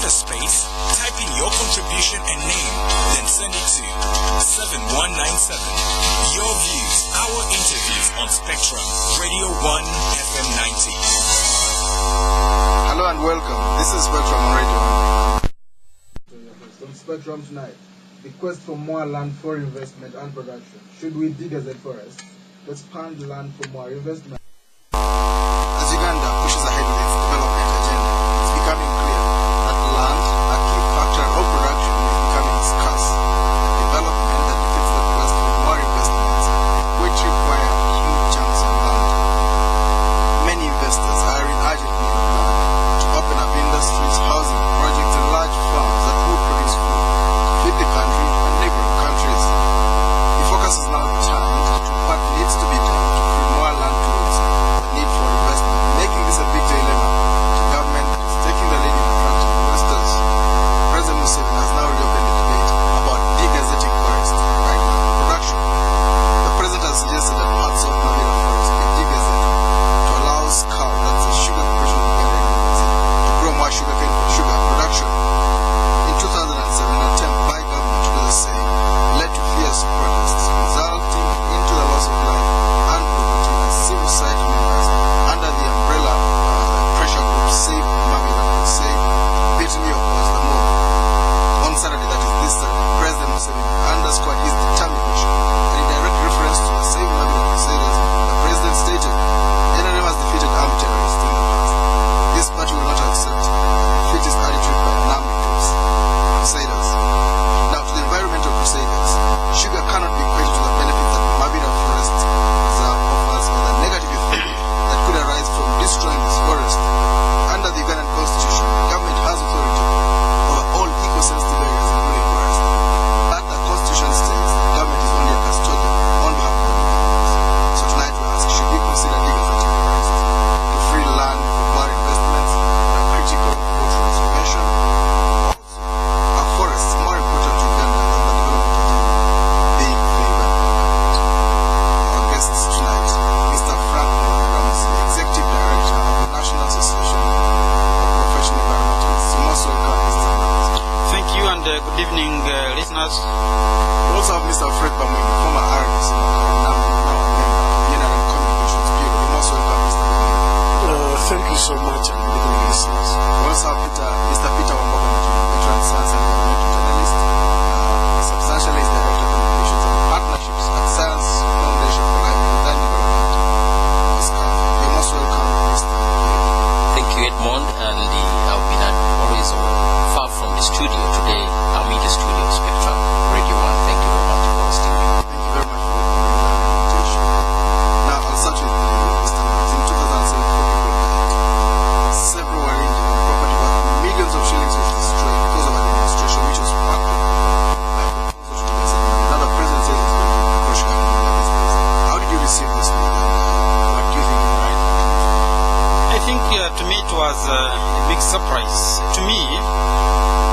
the space, type in your contribution and name, then send it to 7197. Your views, our interviews on Spectrum, Radio 1 FM 90. Hello and welcome. This is Spectrum on Radio 1. On Spectrum tonight, the quest for more land for investment and production. Should we degazett forests to expand land for more investment? As Uganda pushes ahead with its development agenda, it's becoming clear that land, a key factor of production, is becoming scarce. Development that defeats the quest for more investments, which require huge chunks of land. Many investors are in urgent need of land to open up industries, housing projects, and large farms that will produce food to feed the country and neighboring countries. The focus is now turned to what needs to be done to free more land towards the need for investment, making this a big dilemma to government that is taking the lead in attracting investors. President Museveni has now reopened the debate about degazetting forests and right land production. The president has suggested that parts of Mugirya forest be degazetted to allow SCAL, that's the Sugar Corporation of Uganda, to grow more sugarcane for sugar production. In 2007, an attempt by government to do the same led to fierce protests, resulting into the loss of life and property as civil society members under the umbrella pressure group Save Mugirya Crusade bitterly opposed the move. On Saturday, that is this Saturday, President Museveni underscored his determination, and in direct reference to the Save Mugirya Crusaders, the president stated, NRM has defeated armed terrorists in the past. This party will not accept defeatist attitude by armed groups, crusaders. Now, to the environmental crusaders, sugar cannot be equated to the benefits that Mugirya Forest Reserve offers or the negative effect that could arise from destroying this forest. Under the Ugandan Constitution, the government has authority over all eco-sensitive areas, including forest. But the Constitution states the government is only a custodian on behalf of Ugandans. So tonight we ask, should we consider degazetting forests to free land for more investments that are critical for transformation? Also, are forests more important to Uganda than the development agenda being favored by government? Our guests tonight, Mr. Muramuzi, Executive Director of the National Association of Professional Environmentalists. You most welcome, Mr. Muramuzi. Thank you and good evening, listeners. We also have Mr. Bamwine, former RDC Nakawa, now a member of the NRM Communications Bureau. You most welcome, Mr. Bamwine. Thank you so much and good evening, listeners. We also have Mr. Wamboga, veteran science and environmental journalist. Substantialist Director of Communications and Partnerships at Science Foundation for Livelihood and Development. You're most welcome, Mr. Thank you, Edmond, and I've been always far from the studio. Today, I'm in the studio, Spectrum, Radio 1. Thank you very much for hosting me. Thank you very much for the invitation. Now, I'll start with Mr. Muramuzi. In 2007, 4 people died. Several were injured, and property worth millions of shillings was destroyed because of a demonstration which was backed by proposals to degazett. Now, the president says he's going to crush government in this place. How did you receive this news, and what do you think is the right thing? I think to me it was a big surprise to me,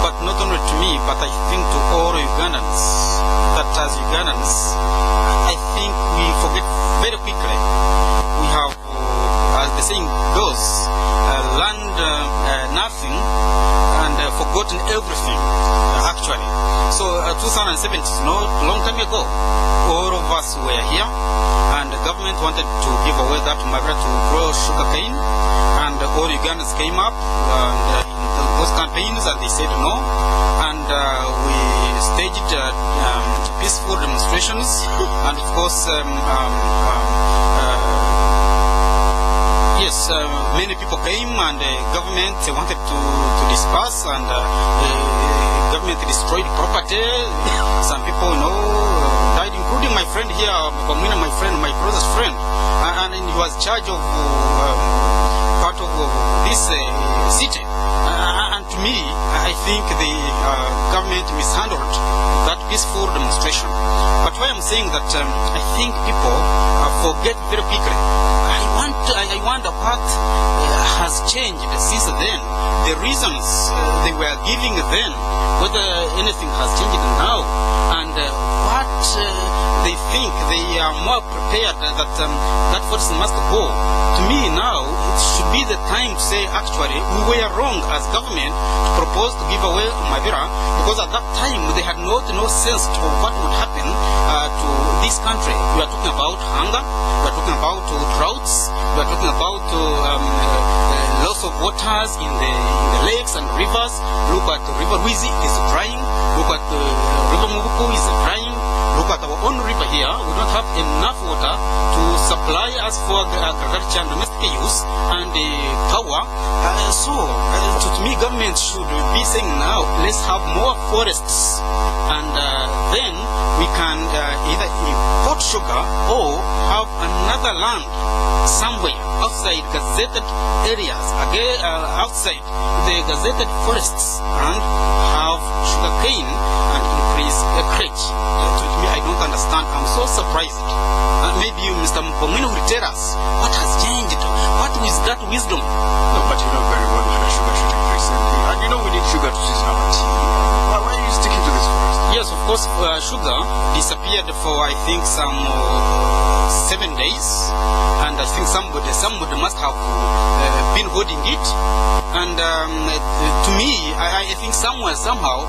but not only to me, but I think to all Ugandans, that as Ugandans, I think we forget very quickly. We have, as the saying goes, learned nothing and forgotten everything, actually. So 2007 is not a long time ago. All of us were here, and the government wanted to give away that Mugirya to grow sugarcane, and all Ugandans came up and those campaigns, and they said no, and we staged peaceful demonstrations, and of course yes, many people came, and the government wanted to disperse, and government destroyed property. Some people, died, including my friend here, Bamwine, my friend, my brother's friend, and he was charged of part of this city. And to me, I think the government mishandled that peaceful demonstration. But why I'm saying that, I think people forget very quickly. I wonder what has changed since then. The reasons they were giving then, whether anything has changed now, and what they think they are more prepared that that force must go. To me now, it should be the time to say, actually, we were wrong as government to supposed to give away Mavira because at that time they had no sense of what would happen to this country. We are talking about hunger, we are talking about droughts, we are talking about loss of waters in the lakes and rivers. Look at the River Wizi is drying. Look at the River Mubuku is drying. Look at our own river here. We don't have enough water to supply us for agriculture and domestic use and power. To me, government should be saying now, let's have more forests, and then we can either import sugar or have another land somewhere outside gazetted areas, again outside the gazetted forests, and have sugarcane and increase acreage. To me, I don't understand. I'm so surprised. Maybe you, Mr. Bamwine, will tell us what has changed. What is that wisdom? No, but you know very well we had a sugar shortage recently, and you know we need sugar to season our tea. Why are you sticking to this forest? Yes, of course, sugar disappeared for, I think, some 7 days, and I think somebody must have been holding it. And to me, I think somehow,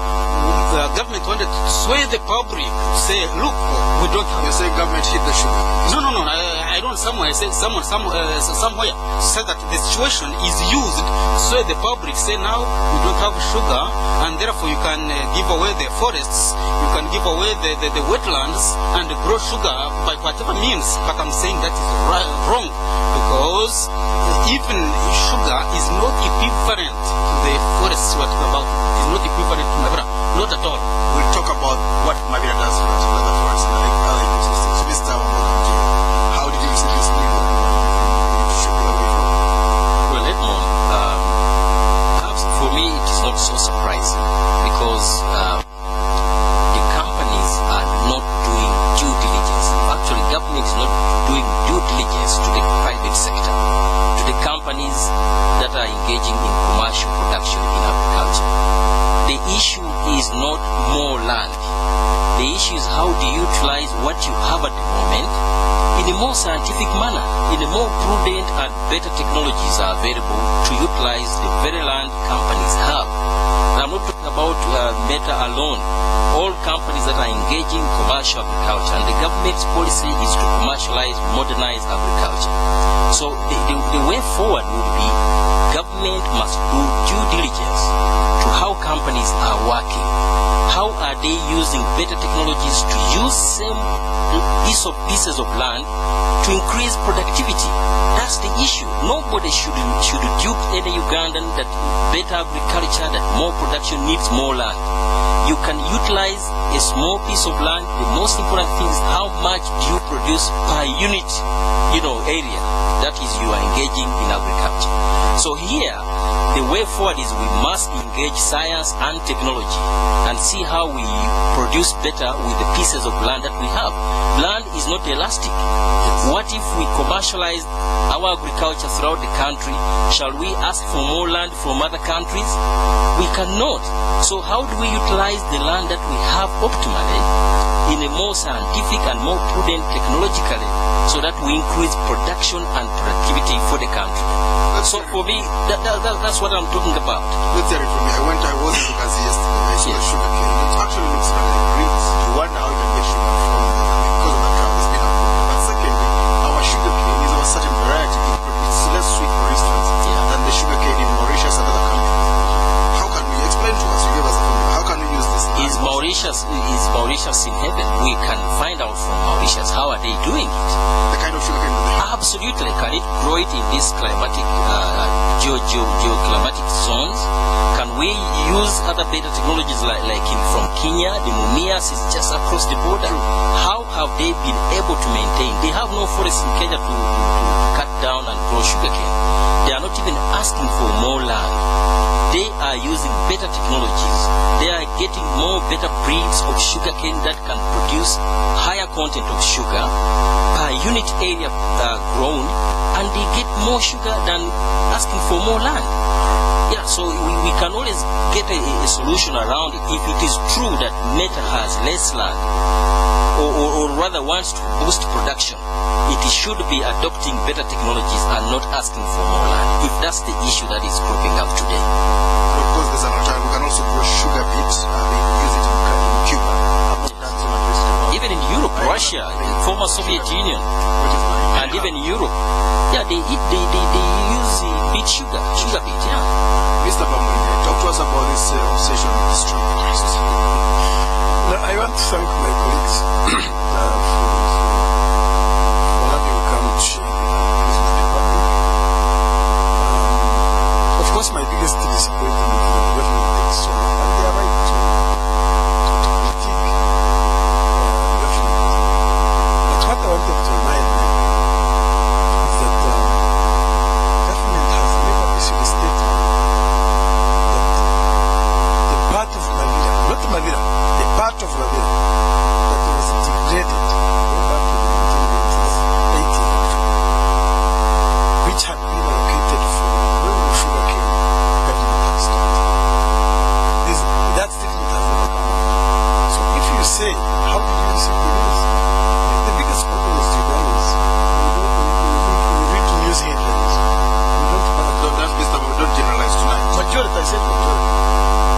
the government wanted to sway the public to say, look, we don't have... You say government hid the sugar? No, I don't somewhere. I said somewhere said that the situation is used to sway the public, say now we don't have sugar, and therefore you can give away the forests, you can give away the wetlands and grow sugar by whatever means. But I'm saying that is wrong, because even sugar is not equivalent to the forests we're talking about. It is not equivalent to Mavira, not at all. We'll talk about what Mavira does for us, other forests and other ecosystems. Mr. Wamboga, how did you see this new sugar away from? Well, Edmond, for me it is not so surprising because the companies are not doing due diligence. Actually, government is not doing due diligence to the private sector, to the companies that are engaging in commercial production in agriculture. The issue is not more land. The issue is how do you utilize what you have at the moment in a more scientific manner, in a more prudent and better technologies are available to utilize the very land companies have. And I'm not talking about Meta alone. All companies that are engaging in commercial agriculture, and the government's policy is to commercialize, modernize agriculture. So the way forward would be government must do due diligence to how companies are working. How are they using better technologies to use same pieces of land to increase productivity? That's the issue. Nobody should dupe any Ugandan that better agriculture, that more production needs more land. You can utilize a small piece of land. The most important thing is how much do you produce per unit, area. That is, you are engaging in agriculture. So here, the way forward is we must engage science and technology and see how we produce better with the pieces of land that we have. Land is not elastic. What if we commercialize our agriculture throughout the country? Shall we ask for more land from other countries? We cannot. So how do we utilize the land that we have optimally in a more scientific and more prudent technologically so that we increase production and productivity for the country? So for me, that's what I'm talking about. Let's hear it from me. I was in Lukazi yesterday. I saw a sugar cane. It actually looks like green. You wonder how you can get sugar from it because of the drought. It's been a problem. But secondly, our sugar cane is of a certain variety. It's less sweet, for instance, than the sugar cane in Mauritius and other countries. How can we explain to us? You give us a formula. How can we use this? Is Mauritius in heaven? We can find out from Mauritius how are they doing it. The kind of sugar cane that they have. Absolutely. Can it grow it in these climatic geoclimatic zones? Can we use other better technologies like from Kenya? The Mumias is just across the border. How have they been able to maintain? They have no forest in Kenya to cut down and grow sugarcane. They are not even asking for more land. They are using better technologies. They are getting more better breeds of sugarcane that can produce higher content of sugar per unit area grown, and they get more sugar than asking for more land. Yeah, so we can always get a solution around it if it is true that Meta has less land, or rather wants to boost production. It should be adopting better technologies and not asking for more land, if that's the issue that is cropping up today. Of course, there's another time we can Soviet Union and even Europe. Yeah, they use beet sugar beet. Yeah. Mr. Bamwine, talk to us about this obsession with destroying forests. No, I want to thank my colleagues for having come to share this with the public. Of course, my biggest disappointment is that the government takes so long, and they are right to critique the government. But what I wanted to remind you is that government has never issued a statement that the part of Mavira, not Mavira, the part of Mavira that was degraded way back to the 1980s, which had been allocated for growing sugarcane, government has stopped. That statement has never come out. So if you say, how do you see the news? The biggest problem is Ugandans. We read news headlines. We don't bother. That's Mr. Bamwine, don't generalize tonight. Majority, I said majority.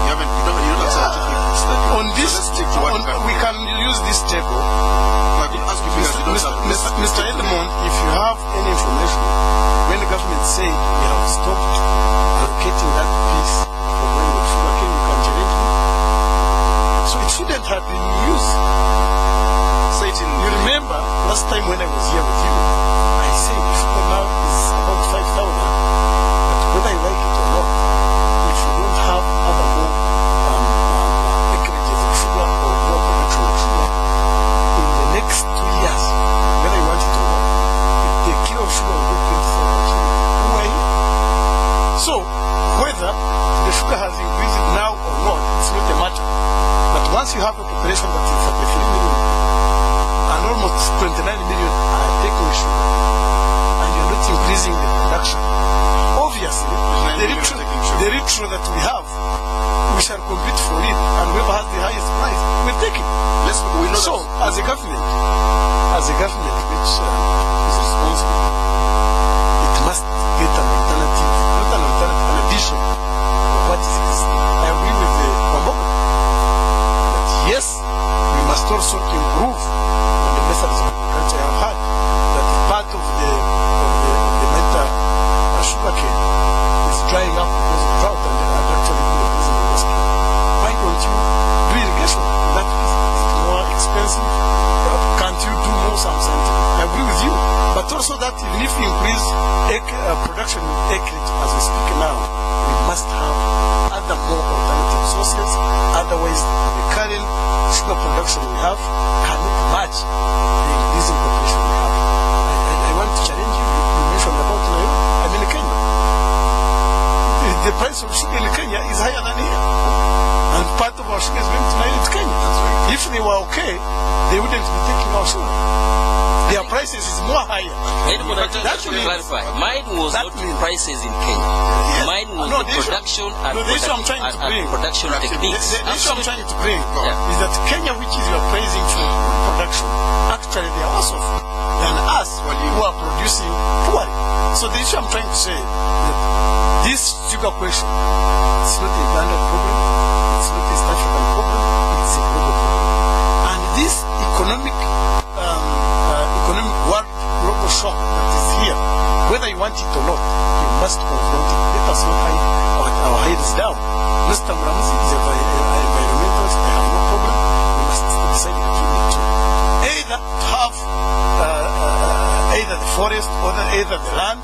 You don't have scientific study. On this, So let's stick to what we can. we can use this table. I could ask you figures you don't have. Mr. Edmond, if you have any information, when the government said we have stopped allocating that piece for growing of sugarcane, you can challenge me. So it shouldn't have been used. Say it in. You remember last time when I was here with you, I said sugar now is about 5,000, but whether you like it or not, if you don't have other more acreages of sugar or more production of sugar, in the next 2 years, whether you want it or not, the kilo of sugar will go 27%. Who are you? So, whether the sugar has increased now or not, it's not a matter. But once you have a population that is at the 3 million, and almost 29 million are taking sugar, and you're not increasing the production, obviously, the ritual that we have, we shall compete for it, and whoever has the highest price will take it. We know So, as a government which is responsible, it must get an alternative, not an alternative, an addition of what is existing. I agree with the wamboga that yes, we must also improve on the methods of agriculture. I have heard that part of the meta sugarcane is drying up because of drought, and actually the president was asking, why don't you do irrigation? That is more expensive. Can't you do more something? I agree with you. But also that even if we increase production acreage as we speak now, we must have other more alternative sources. Otherwise, the current sugar production we have cannot match the increasing population we have. I want to challenge you. You mentioned about Nairobi. I'm in Kenya. The price of sugar in Kenya is higher than here. And part of our sugar is going to Nairobi to Kenya. If they were okay, they wouldn't be taking our sugar. Their prices is more higher. That should clarify. Mine was not prices in Kenya. Yes. Mine was No, the the issue- production and no, the issue I'm trying to bring- production techniques. The issue I'm trying to bring Yeah. is that Kenya, which is your praising for production, actually they are worse off than us who are producing poorly. So the issue I'm trying to say is that this sugar question, it's not a Uganda problem, it's not a East African problem, it's a global problem. And this economic world global shock that is here, whether you want it or not, you must confront it. Let us not hide our heads down. Mr. Muramuzi is an environmentalist. I have no problem. We must decide between the two. Either to have either the forest or either the land,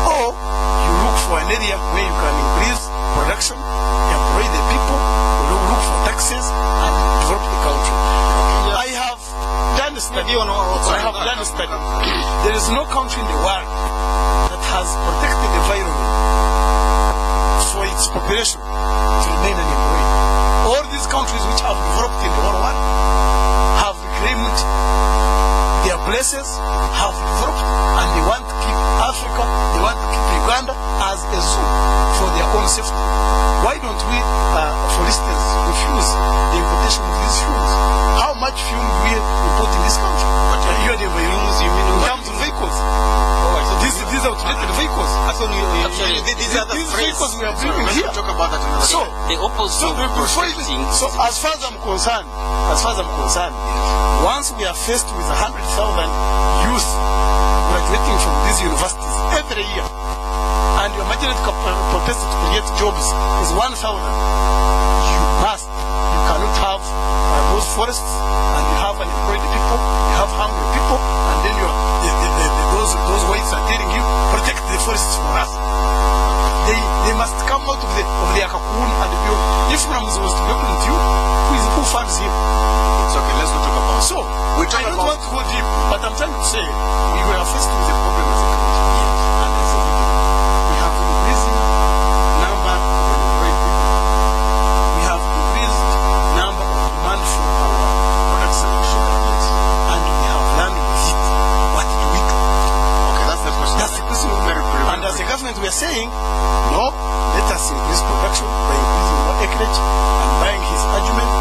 or you look for an area where you can increase production, employ the people, look for taxes, and develop the country. I have done a study. There is no country in the world that has protected the environment for its population to remain unemployed. All these countries which have developed in the whole world have reclaimed their places, have developed, and they want to keep Africa also protecting. So as far as I'm concerned, once we are faced with 100,000 youth graduating from these universities every year, and your marginal capacity to create jobs is 1,000, you cannot have those forests, and you have unemployed people, you have hungry people, and then those whites are telling you, protect the forests for us. They must come out of their cocoon and build. If Muramuzi was to be open with you, who funds him? It's okay, let's not talk about So, I don't want to go deep, but I'm trying to say, we were faced with a problem as a country. And as a people, we have increasing number of unemployed people. We have increased number of demand for our products and sugar canes. And we have land with it. What do we do? Okay, that's the question. That's the question. And as a government, we are saying, no, let us increase production by increasing more acreage and buying his argument.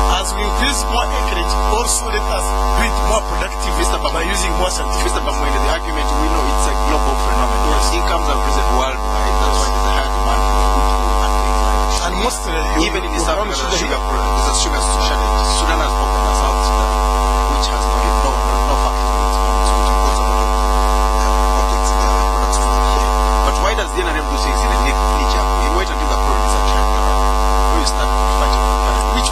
As we increase more acreage, also let us do it more productive by using more scientific. Mr. Bamwine, the argument, we know it's a global phenomenon. Yes. Incomes have risen worldwide. That's why there's a higher demand for food and things like that. And mostly, even in East Africa, there's a sugar shortage. Sudan has opened a South Sudan, which has no factory of its own, so it imports a lot of products from here. But why does the NRM do things in a niche? You wait until the produce are checked around. When you start fighting for that. Which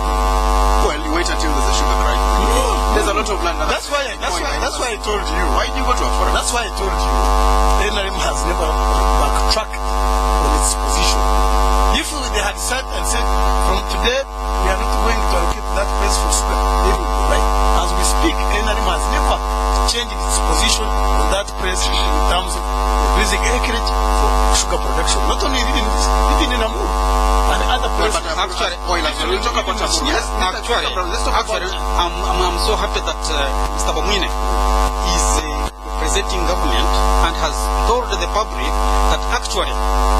well, you wait until there's a sugar crisis. There's a lot of land. That's why I told you. Why do you go to a forest? That's why I told you. The NRM has never backtracked on its position. If they had said and said, from today, we are not going to allocate that place for sugar, they will be right. As we speak, NRM has never changed its position on that place in terms of increasing acreage for sugar production. Not only even in Amur and other places. Actually, we'll talk about I'm so happy that Mr. Bamwine is representing government and has told the public that actually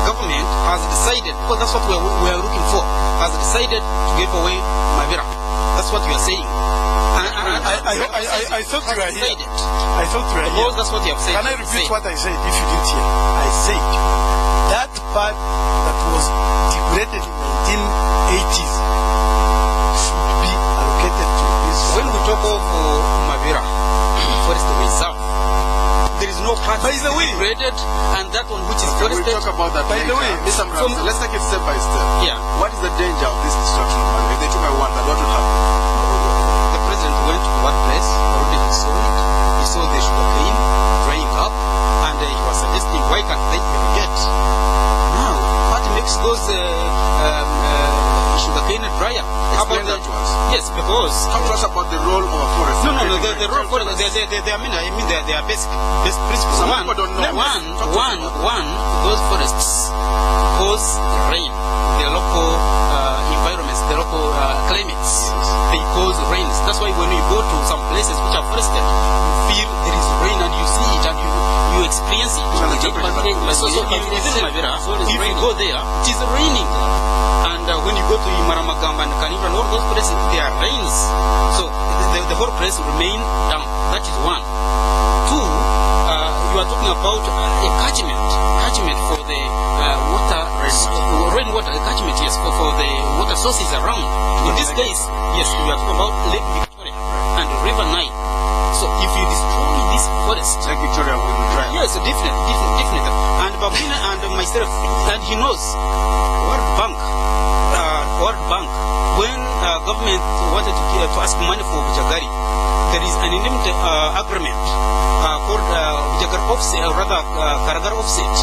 government has decided, because that's what we are looking for, has decided to give away Mavira. That's what you are saying. I thought you were here. I thought you were here. Because that's what you have said. Can I repeat what I said if you didn't hear? I said that part that was degraded in 1980s should be allocated to this. When we talk of Mavira, forest reserve, there is no part that is degraded and that one which is forested. We'll talk about that by later. the way, Mr. Muramuzi, let's take it step by step. Yeah. What is the danger of this destruction? If they took away one, then what would happen? The president went to that place, already he saw it. He saw the sugarcane drying up, and he was suggesting, why can't they irrigate? Now, what makes those sugarcane drier? Explain that to us. Yes, because Talk to us about the role of a forest. No, the role for they are basic principles. Some people don't know. One, those forests cause rain, the local environments, the local climates. They cause rains. That's why when you go to some places which are forested, you feel there is rain and you see it and you experience it. If you go there, it is raining. And when you go to Maramagamba and Kaniva and all those places, there are rains. So the whole place will remain damp. That is one. Two, you are talking about a catchment for the water, rainwater, a catchment, yes, for the water sources around. In this case, yes, we are talking about Lake Victoria and River Nile. So if you destroy this forest, Lake Victoria will dry. yes, definitely. And Babina and myself, and he knows, World Bank, when government wanted to ask money for Bujagari, there is an indemnity agreement called Bujagar offset, or rather Karagar offset,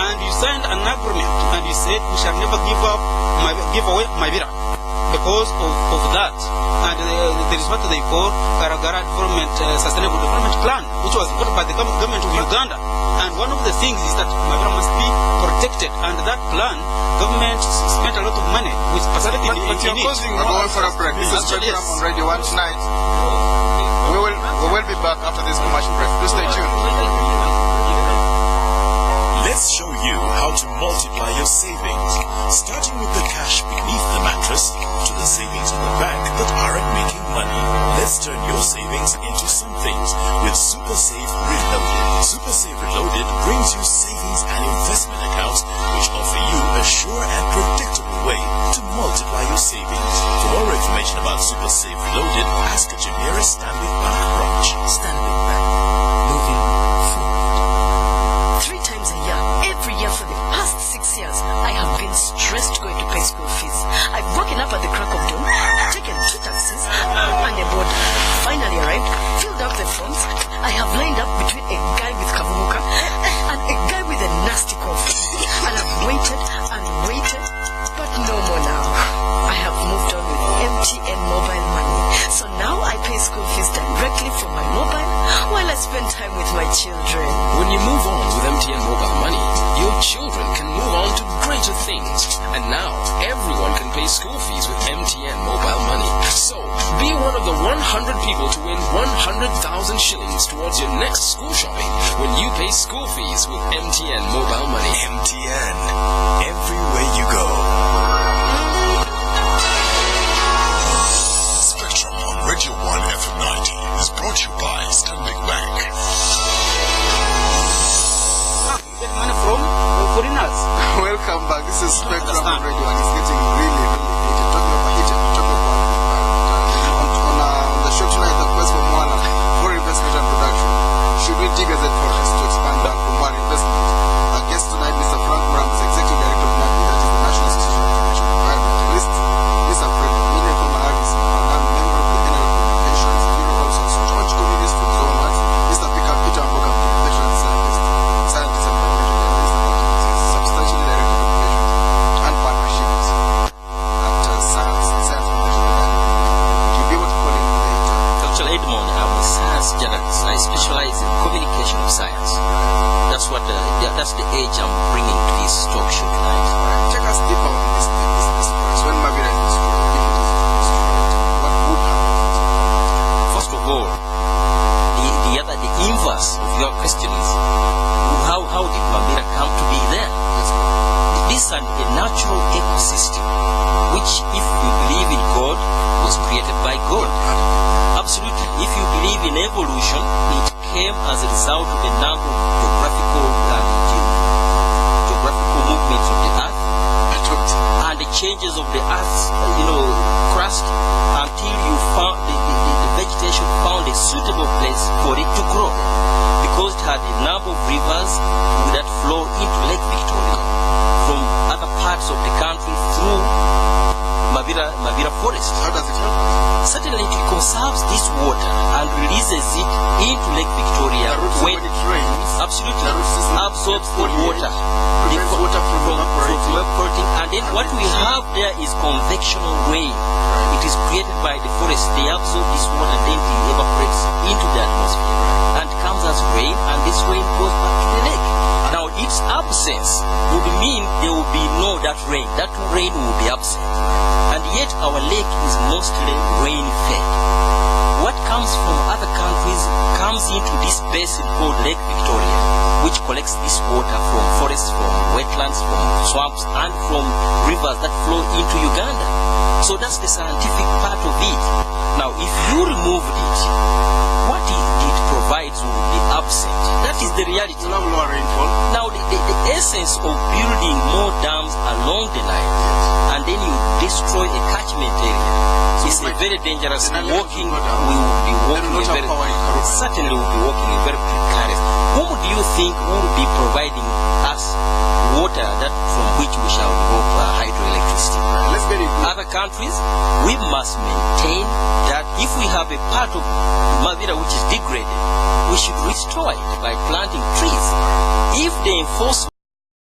and you signed an agreement and you said we shall never give away Mavira because of that. And there is what they call Karagara Sustainable Development Plan, which was put by the government of Uganda. And one of the things is that Mavira must be protected, and that plan, government spent a lot of money with facility in it. We're going for a break. This is Spectrum on Radio 1 tonight. We will be back after this commercial break. Please stay tuned. Let's show you how to multiply your savings, starting with the cash beneath the mattress to the savings in the bank that aren't making money. Let's turn your savings into somethings with Super Save Reloaded. Super Save Reloaded brings you savings and investment accounts which offer you a sure and predictable way to multiply savings. For more information about Super Save Loaded, ask at your nearest Stanbic Bank branch. Stanbic Bank. Moving forward. 3 times a year, every year for the past 6 years, I have been stressed going to pay school fees. I've woken up at the crack of dawn, taken 2 taxis and a board, finally arrived, filled out the forms. I have lined up between a guy with kavumuka and a guy with a nasty cough. And I've waited and waited, but no more now. I have moved on with MTN mobile money. So now I pay school fees directly from my mobile while I spend time with my children. When you move on with MTN mobile money, your children can move on to greater things. And now everyone can pay school fees with MTN mobile money. So be one of the 100 people to win 100,000 shillings towards your next school shopping when you pay school fees with MTN mobile money. MTN. Everywhere you go. Spectrum on Radio 1 FM 90 is brought to you by Stanbic Bank. Get money from foreigners. Welcome back. This is Spectrum on Radio, and it's getting really, really heated. Talking about on the show tonight, the quest for more land for investment and production. Should we degazett forests to expand land for more investment? Our guest tonight, Mr. Frank Muramuzi, Executive Director of NAPI, that is the National Institute of Information Environmentalists. Mr. Fred Bamwine from RDC Nakawa, member of the Energy Communications Bureau, also George Communities from Zone 1. Mr. Peter Mboga, Communications Scientist and Environmentalist, substantially Director of Communications and Partnerships at Science Foundation. You'll be able to call in later. Dr. Edmond, I'm a science journalist. I specialize in communication of science. That's the age I'm bringing to this talk show tonight. Take us deeper on this process. When Mabira is destroyed, if it is destroyed, what would happen? First of all, the inverse of your question is how did Mabira come to be there? This is a natural ecosystem which, if you believe in God, was created by God. Absolutely. If you believe in evolution, it came as a result of a number of geographical movements of the earth and the changes of the earth's crust until you found the vegetation found a suitable place for it to grow, because it had a number of rivers that flow into Lake Victoria from other parts of the country through Mabira Forest. How does it help us? Certainly it conserves this water and releases it into Lake Victoria when it rains. Absolutely. Absorbs the water. Prevents water from evaporating. And then what we have there is convectional rain. It is created by the forest. They absorb this water, then it evaporates into the atmosphere and comes as rain, and this rain goes back to the lake. Now its absence would mean there will be that rain. That rain will be absent. And yet our lake is mostly rain-fed. What comes from other countries comes into this basin called Lake Victoria, which collects this water from forests, from wetlands, from swamps, and from rivers that flow into Uganda. So that's the scientific part of it. Now, if you removed it, what it provides will be absent. That is the reality. Lower rainfall. Now, the essence of building more dams along the line, and then you destroy a catchment area, is a very dangerous walking. We will be walking certainly will be walking a very precarious. Whom do you think will be providing us water that from which we shall develop hydroelectricity? Let's get it. Other countries, we must maintain that if we have a part of Mabira which is degraded, we should restore it by planting trees. If the enforcement